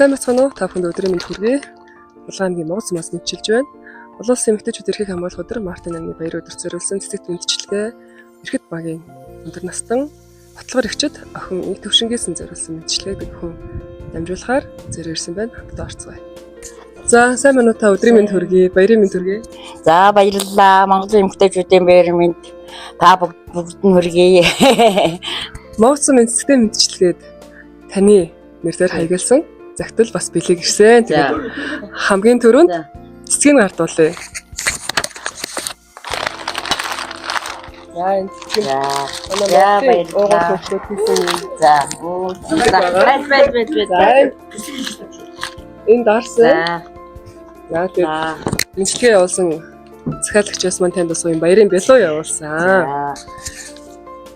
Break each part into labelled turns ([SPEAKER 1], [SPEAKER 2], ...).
[SPEAKER 1] сайн бацгаана уу? Та бүхэнд өдрийн мэнд хүргэе. Улаан аймгийн Монгол Цомоос мэдчилж байна. Олон улсын эмэгтэйчүүд эрхийг хамгаалах өдөр Мартин аймгийн баяр өдөр зориулсан цэцэгт мэдчилгээ эрхэт багийн өндөр настан баталгаар эгчид охин их төвшингээс зориулсан мэдчилгээг бүхэн дамжуулахаар зэрэг ирсэн байна. Хамтдаа орцгоё. За сайн байна уу та өдрийн мэнд хүргэе. Баярын мэнд хүргэе.
[SPEAKER 2] За баярлалаа. Монголын эмэгтэйчүүдийн баярын мэнд та бүгд нь хүргэе.
[SPEAKER 1] Монгол Цомын цэцэгт мэдчилгээд таны нэрээр хаягдсан загтал бас бэлэг ирсэн. Тэгээд хамгийн түрүүнд цэцгийг гардуулъя. За энэ цэцэг.
[SPEAKER 2] За баярлалаа. За.
[SPEAKER 1] Энэ дарсан. За тэгээд мэдчилгээ явуулсан захиалагчаас маань танд бас юм баярын бэлуу явуулсан.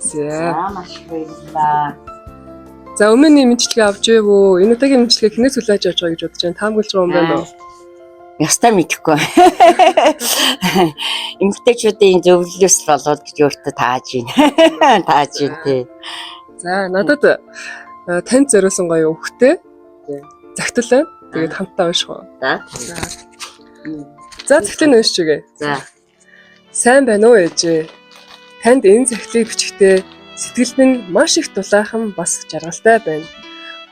[SPEAKER 1] За
[SPEAKER 2] маш баярлалаа.
[SPEAKER 1] За өмнөний мэдчилгээ авч ивүү? Энэ удаагийн мэдчилгээ хинээс хүлээж авч байгаа гэж бодож байна. Таамаглаж байгаа юм байна уу?
[SPEAKER 2] Ястаа мэдэхгүй. Эмэгтэйчүүдийн зөвлөлөөс болоод гэж өөртөө тааж байна. Тааж байна тий.
[SPEAKER 1] За надад танд зориулсан гоё өгөхтэй загтал байна. Тэгээд хамтдаа унших уу?
[SPEAKER 2] За.
[SPEAKER 1] За загтлыг уншиж өгье.
[SPEAKER 2] За.
[SPEAKER 1] Сайн байна уу ээжээ? Танд энэ загтлыг бичихтэй сэтгэлд нь маш их дулаахан бас жаргалтай байна.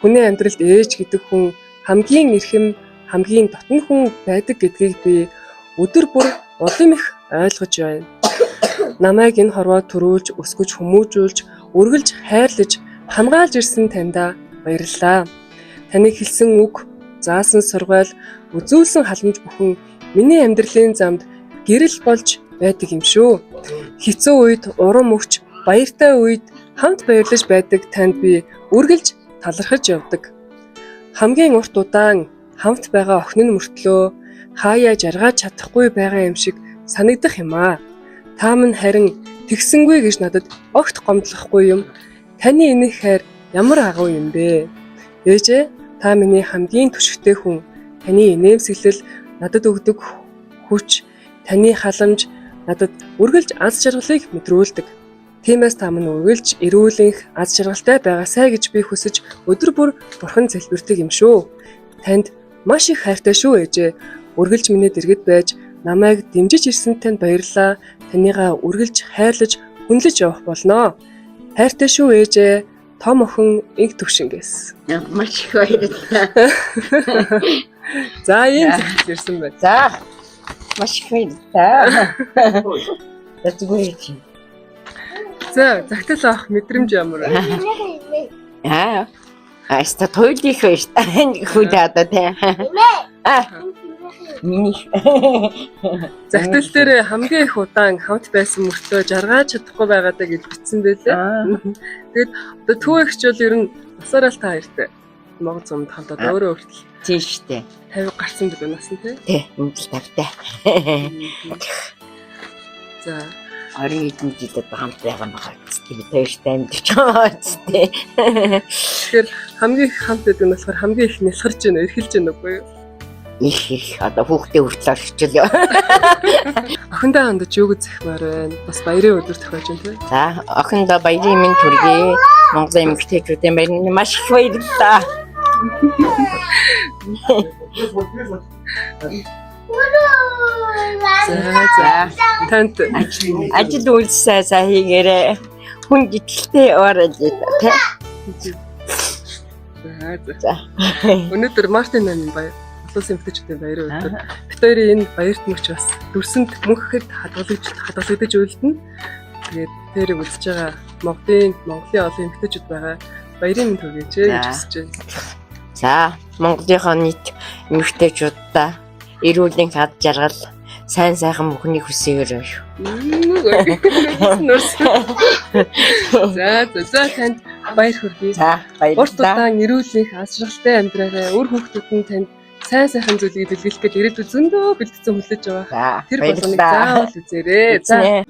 [SPEAKER 1] Хүний амьдралд ээж гэдэг хүн хамгийн эрхэм, хамгийн дотн хүн байдаг гэдгийг би өдөр бүр улам их ойлгож байна. Намайг энэ хорвоо төрүүлж, өсгөж, хүмүүжүүлж, үргэлж хайрлаж, хамгаалж ирсэн таньда баярлалаа. Таны хэлсэн үг, заасан сургаал, үзүүлсэн халамж бүхэн миний амьдралын замд гэрэл болж байдаг юм шүү. Хэцүү үед урам өгч, баяртай үед хамт баярлаж байдаг танд би үргэлж талархаж явдаг. Хамгийн урт удаан хамт байгаа охин нь мөртлөө хаяа жаргаж чадахгүй байгаа юм шиг санагдах юм аа. Та минь харин тэгсэнгүй гэж надад огт гомдлохгүй юм. Таны энэх хайр ямар агуу юм бэ? Ээжээ, та миний хамгийн түшигтэй хүн. Таны инээмсэглэл надад өгдөг хүч, таны халамж надад үргэлж аз жаргалыг мэдрүүлдэг. Тиймээс та минь үргэлж эрүүлэнх, аз жаргалтай байгаасай гэж би хүсэж өдөр бүр бурхан залбирдаг юм шүү. Танд маш их хайртай шүү ээжээ. Үргэлж миний дэргэд байж намайг дэмжиж ирсэн танд баярлалаа. Танийгаа үргэлж хайрлаж, хүнлэж явах болноо. Хайртай шүү ээжээ. Том охин инх төвшингээс.
[SPEAKER 2] Маш их баярлалаа.
[SPEAKER 1] За ийм загтал ирсэн байна.
[SPEAKER 2] За. Маш их баярлалаа. Тэгвэл
[SPEAKER 1] За загтал авах мэдрэмж ямар вэ?
[SPEAKER 2] Аста тойлих байж хүүдээ одоо тий. Миний
[SPEAKER 1] загтал дээр хамгийн их удаан хамт байсан мөртлөө жаргаж чадахгүй байгаадаа гэж бичсэн байлээ. Тэгээд одоо түүхч бол ер нь насаараа л та хоёртай Монгол Цомд хамтаад өөрөө хүртэл
[SPEAKER 2] тийм штэ.
[SPEAKER 1] 50 гарсан билүү нас нь тий.
[SPEAKER 2] Тий, энэ л тавтай.
[SPEAKER 1] За
[SPEAKER 2] орон эднийдэд хамт байгаа байгаа тийм баяртай амьдч байгаа үстэй.
[SPEAKER 1] Тэгэхээр хамгийн их хамт гэдэг нь болохоор хамгийн их нялхарж байна, эрхэлж байна үгүй юу?
[SPEAKER 2] Их одоо хүүхдээ хүртэл орчил ёо.
[SPEAKER 1] Охиндоо хандаж юу гэж захимаар байна? Бас баярын өдөр тохиож байна тий.
[SPEAKER 2] За, охиндоо баярын мэнд хүргэе. Монголын эмэгтэйчүүдийн баярын маш их баярлалаа. За.
[SPEAKER 1] Танд
[SPEAKER 2] ажил үйлсээ сайн хийгээрэй. Хүн гитэлтэй ороод тий.
[SPEAKER 1] За. Өнөөдөр Мартин аймгийн баяр улсын эмэгтэйчүүдийн баярын өдөр. Бид хоёрын энэ баярт мөч бас дүрсэнд мөнхөд хадгалагдаж үйлдэнэ. Тэгээд тэрийг үзэж байгаа Монголын олон эмэгтэйчүүд байгаа баярын мэнд хүргэж гэж хүсэж байна.
[SPEAKER 2] За, Монголынхоо нийт эмэгтэйчүүдээ эрүүлэн хад жаргал сайн сайхан бүхний хүсээгээр шүү.
[SPEAKER 1] За танд баяр хүргэе.
[SPEAKER 2] За баярлалаа.
[SPEAKER 1] Урт удаан эрүүлэнх аз жаргалтай амьдраарай. Үр хүүхдүүд нь танд сайн сайхан зүйлийг дэлгэрэх гээд ирээдүйд зөндөө бэлтгэсэн хүлээж байгаа. Тэр болгоныг заавал үзээрэй. За